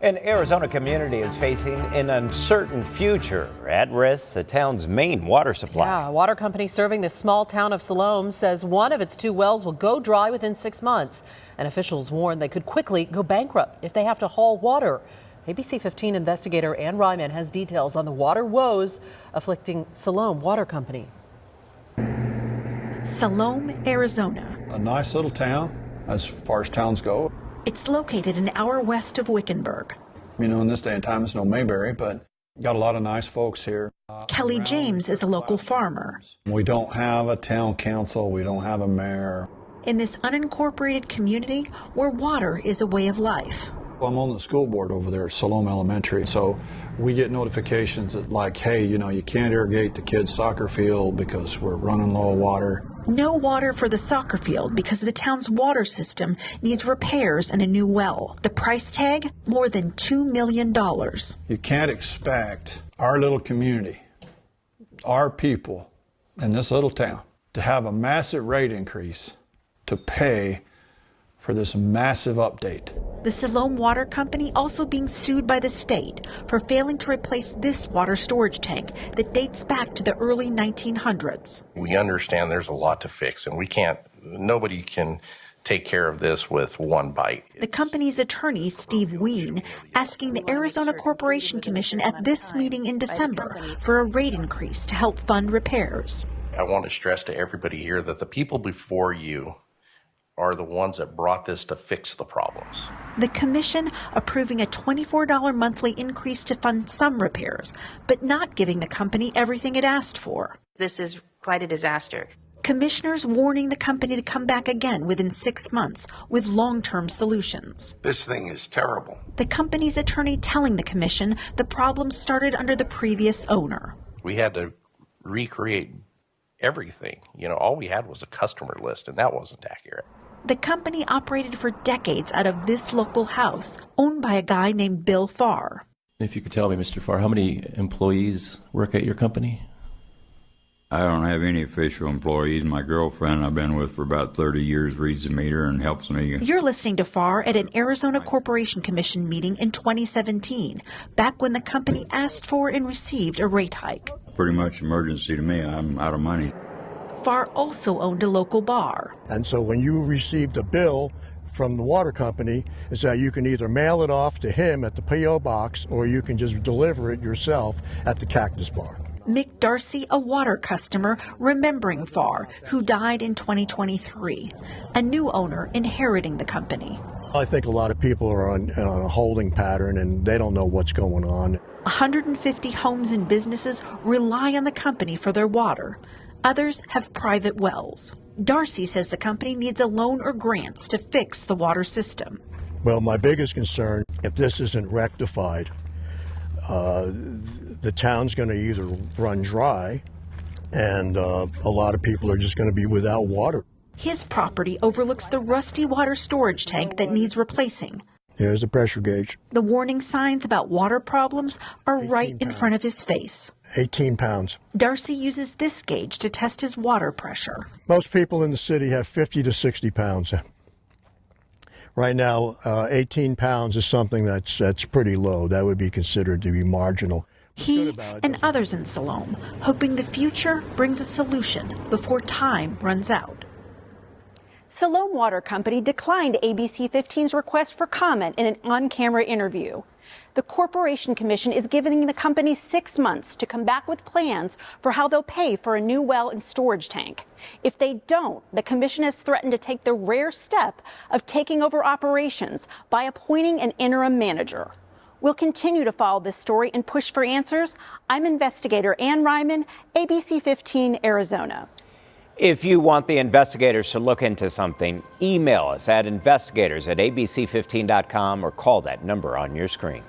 An Arizona community is facing an uncertain future. At risk, the town's main water supply. Yeah, a water company serving the small town of Salome says one of its two wells will go dry within 6 months. And officials warn they could quickly go bankrupt if they have to haul water. ABC 15 investigator Ann Ryman has details on the water woes afflicting Salome Water Company. Salome, Arizona. A nice little town as far as towns go. It's located an hour west of Wickenburg. You know, in this day and time, it's no Mayberry, but got a lot of nice folks here. Kelly James is a local farmer. We don't have a town council. We don't have a mayor. In this unincorporated community where water is a way of life. I'm on the school board over there at Salome Elementary, so we get notifications that like, hey, you know, you can't irrigate the kids' soccer field because we're running low of water. No water for the soccer field because the town's water system needs repairs and a new well. The price tag, more than $2 million. You can't expect our little community, our people in this little town, to have a massive rate increase to pay for this massive update. The Salome Water Company also being sued by the state for failing to replace this water storage tank that dates back to the early 1900s. We understand there's a lot to fix, and nobody can take care of this with one bite. The company's attorney, Steve Ween, asking the Arizona Corporation Commission at this meeting in December for a rate increase to help fund repairs. I want to stress to everybody here that the people before you are the ones that brought this to fix the problems. The commission approving a $24 monthly increase to fund some repairs, but not giving the company everything it asked for. This is quite a disaster. Commissioners warning the company to come back again within 6 months with long-term solutions. This thing is terrible. The company's attorney telling the commission the problem started under the previous owner. We had to recreate everything. You know, all we had was a customer list, and that wasn't accurate. The company operated for decades out of this local house, owned by a guy named Bill Farr. If you could tell me, Mr. Farr, how many employees work at your company? I don't have any official employees. My girlfriend I've been with for about 30 years reads the meter and helps me. You're listening to Farr at an Arizona Corporation Commission meeting in 2017, back when the company asked for and received a rate hike. Pretty much emergency to me. I'm out of money. Farr also owned a local bar. And so when you received a bill from the water company, is that you can either mail it off to him at the P.O. box or you can just deliver it yourself at the Cactus Bar. Mick Darcy, a water customer, remembering Farr, who died in 2023. A new owner inheriting the company. I think a lot of people are on a holding pattern and they don't know what's going on. 150 homes and businesses rely on the company for their water. Others have private wells. Darcy says the company needs a loan or grants to fix the water system. Well, my biggest concern, if this isn't rectified, the town's going to either run dry and a lot of people are just going to be without water. His property overlooks the rusty water storage tank that needs replacing. Here's the pressure gauge. The warning signs about water problems are right in front of his face. 18 pounds. Darcy uses this gauge to test his water pressure. Most people in the city have 50 to 60 pounds. Right now, 18 pounds is something that's pretty low. That would be considered to be marginal. He and others in Salome hoping the future brings a solution before time runs out. Salome Water Company declined ABC 15's request for comment in an on-camera interview. The Corporation Commission is giving the company 6 months to come back with plans for how they'll pay for a new well and storage tank. If they don't, the commission has threatened to take the rare step of taking over operations by appointing an interim manager. We'll continue to follow this story and push for answers. I'm investigator Ann Ryman, ABC 15, Arizona. If you want the investigators to look into something, email us at investigators@abc15.com or call that number on your screen.